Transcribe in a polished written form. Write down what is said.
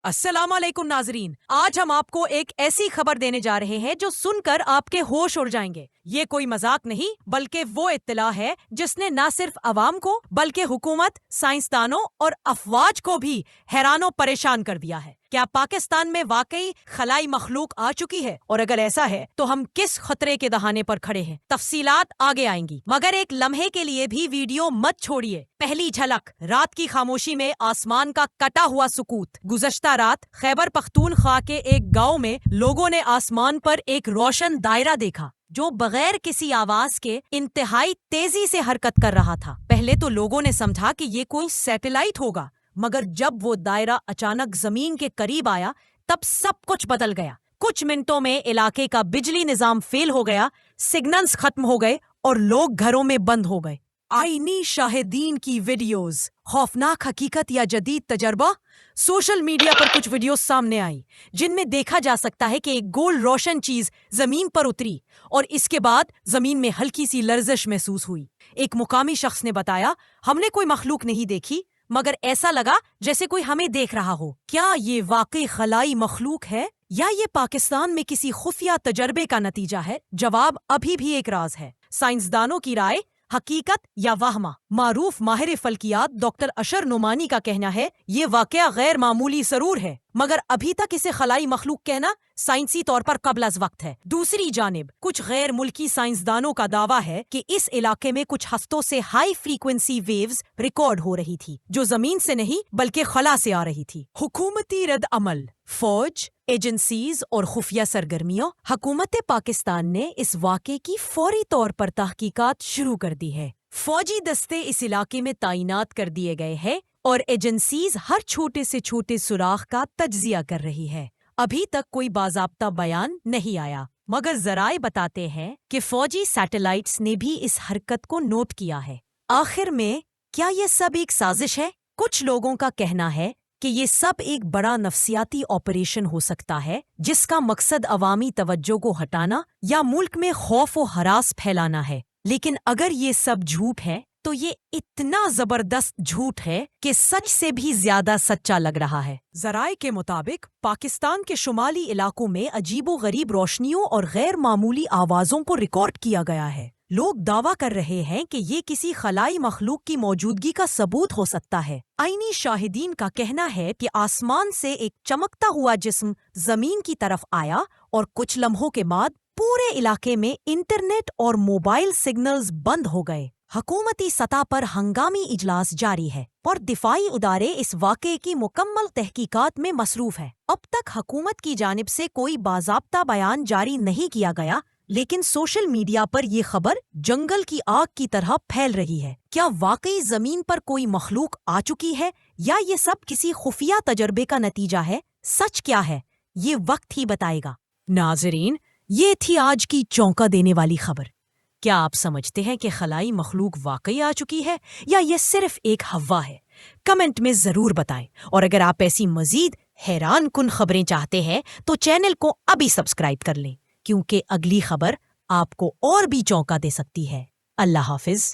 السلام علیکم ناظرین، آج ہم آپ کو ایک ایسی خبر دینے جا رہے ہیں جو سن کر آپ کے ہوش اڑ جائیں گے۔ یہ کوئی مذاق نہیں بلکہ وہ اطلاع ہے جس نے نہ صرف عوام کو بلکہ حکومت، سائنسدانوں اور افواج کو بھی حیران و پریشان کر دیا ہے۔ کیا پاکستان میں واقعی خلائی مخلوق آ چکی ہے؟ اور اگر ایسا ہے تو ہم کس خطرے کے دہانے پر کھڑے ہیں؟ تفصیلات آگے آئیں گی، مگر ایک لمحے کے لیے بھی ویڈیو مت چھوڑیے۔ پہلی جھلک، رات کی خاموشی میں آسمان کا کٹا ہوا سکوت۔ گزشتہ رات خیبر پختونخوا کے ایک گاؤں میں لوگوں نے آسمان پر ایک روشن دائرہ دیکھا جو بغیر کسی آواز کے انتہائی تیزی سے حرکت کر رہا تھا۔ پہلے تو لوگوں نے سمجھا کہ یہ کوئی سیٹلائٹ ہوگا، مگر جب وہ دائرہ اچانک زمین کے قریب آیا تب سب کچھ بدل گیا۔ کچھ منٹوں میں علاقے کا بجلی نظام فیل ہو گیا، سگنلز ختم ہو گئے اور لوگ گھروں میں بند ہو گئے۔ آئینی شاہدین کی ویڈیوز، خوفناک حقیقت یا جدید تجربہ؟ سوشل میڈیا پر کچھ ویڈیوز سامنے آئی جن میں دیکھا جا سکتا ہے کہ ایک گول روشن چیز زمین پر اتری اور اس کے بعد زمین میں ہلکی سی لرزش محسوس ہوئی۔ ایک مقامی شخص نے بتایا، ہم نے کوئی مخلوق نہیں دیکھی مگر ایسا لگا جیسے کوئی ہمیں دیکھ رہا ہو۔ کیا یہ واقعی خلائی مخلوق ہے یا یہ پاکستان میں کسی خفیہ تجربے کا نتیجہ ہے؟ جواب ابھی بھی ایک راز ہے۔ سائنسدانوں کی رائے، حقیقت یا وہمہ؟ معروف ماہر فلکیات ڈاکٹر اشر نعمانی کا کہنا ہے یہ واقعہ غیر معمولی ضرور ہے مگر ابھی تک اسے خلائی مخلوق کہنا سائنسی طور پر قبل از وقت ہے۔ دوسری جانب کچھ غیر ملکی سائنسدانوں کا دعویٰ ہے کہ اس علاقے میں کچھ ہفتوں سے ہائی فریکوینسی ویوز ریکارڈ ہو رہی تھی جو زمین سے نہیں بلکہ خلا سے آ رہی تھی۔ حکومتی رد عمل، فوج، ایجنسیز اور خفیہ سرگرمیوں۔ حکومت پاکستان نے اس واقعے کی فوری طور پر تحقیقات شروع کر دی ہے۔ فوجی دستے اس علاقے میں تعینات کر دیے گئے ہیں اور ایجنسیز ہر چھوٹے سے چھوٹے سوراخ کا تجزیہ کر رہی ہے۔ ابھی تک کوئی باضابطہ بیان نہیں آیا مگر ذرائع بتاتے ہیں کہ فوجی سیٹلائٹس نے بھی اس حرکت کو نوٹ کیا ہے۔ آخر میں کیا یہ سب ایک سازش ہے؟ کچھ لوگوں کا کہنا ہے کہ یہ سب ایک بڑا نفسیاتی آپریشن ہو سکتا ہے جس کا مقصد عوامی توجہ کو ہٹانا یا ملک میں خوف و ہراس پھیلانا ہے۔ لیکن اگر یہ سب جھوٹ ہے تو یہ اتنا زبردست جھوٹ ہے کہ سچ سے بھی زیادہ سچا لگ رہا ہے۔ ذرائع کے مطابق پاکستان کے شمالی علاقوں میں عجیب و غریب روشنیوں اور غیر معمولی آوازوں کو ریکارڈ کیا گیا ہے۔ لوگ دعویٰ کر رہے ہیں کہ یہ کسی خلائی مخلوق کی موجودگی کا ثبوت ہو سکتا ہے۔ آئینی شاہدین کا کہنا ہے کہ آسمان سے ایک چمکتا ہوا جسم زمین کی طرف آیا اور کچھ لمحوں کے بعد پورے علاقے میں انٹرنیٹ اور موبائل سگنلز بند ہو گئے۔ حکومتی سطح پر ہنگامی اجلاس جاری ہے اور دفاعی ادارے اس واقعے کی مکمل تحقیقات میں مصروف ہیں۔ اب تک حکومت کی جانب سے کوئی باضابطہ بیان جاری نہیں کیا گیا لیکن سوشل میڈیا پر یہ خبر جنگل کی آگ کی طرح پھیل رہی ہے۔ کیا واقعی زمین پر کوئی مخلوق آ چکی ہے یا یہ سب کسی خفیہ تجربے کا نتیجہ ہے؟ سچ کیا ہے یہ وقت ہی بتائے گا۔ ناظرین، یہ تھی آج کی چونکا دینے والی خبر۔ کیا آپ سمجھتے ہیں کہ خلائی مخلوق واقعی آ چکی ہے یا یہ صرف ایک ہوا ہے؟ کمنٹ میں ضرور بتائیں، اور اگر آپ ایسی مزید حیران کن خبریں چاہتے ہیں تو چینل کو ابھی سبسکرائب کر لیں کیونکہ اگلی خبر آپ کو اور بھی چونکا دے سکتی ہے۔ اللہ حافظ۔